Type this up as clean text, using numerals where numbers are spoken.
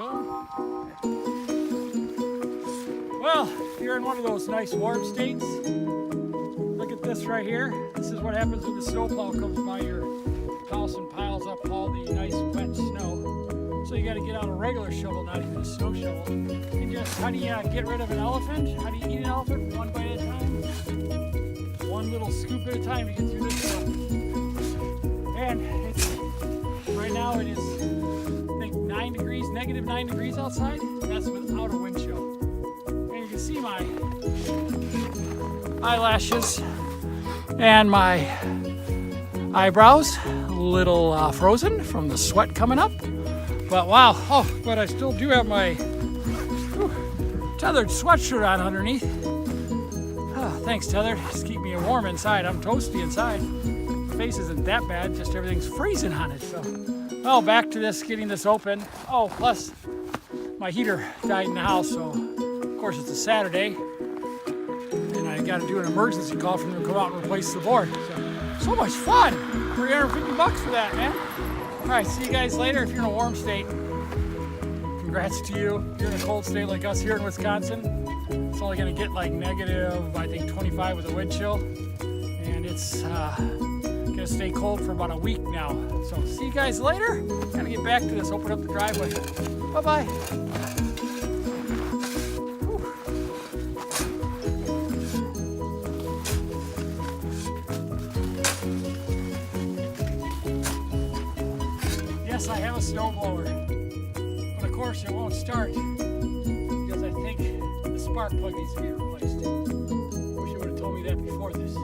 go. Well, if you're in one of those nice warm states, look at this right here. This is what happens when the snowplow comes by your house and piles up all the nice wet snow. So you got to get out a regular shovel, not even a snow shovel. And just, how do you get rid of an elephant? How do you eat an elephant? One bite at a time. One little scoop at a time to get through this stuff. And it's, right now it is, I think, negative 9 degrees outside. That's without a wind chill. And you can see my eyelashes and my eyebrows a little frozen from the sweat coming up. But wow, but I still do have my tethered sweatshirt on underneath. Oh, thanks, Tethered. Just keep me warm inside. I'm toasty inside. Face isn't that bad, just everything's freezing on it. So, well, back to this, getting this open. Oh, plus my heater died in the house, so of course it's a Saturday, and I got to do an emergency call for them to come out and replace the board. So much fun! $350 for that, man. All right, see you guys later. If you're in a warm state, congrats to you. If you're in a cold state like us here in Wisconsin, it's only going to get like negative, I think, 25 with a wind chill, and it's going to stay cold for about a week now. So see you guys later. Gotta get back to this, open up the driveway. Bye-bye. Yes, I have a snowblower, but of course it won't start because I think the spark plug needs to be replaced. Wish you would have told me that before this.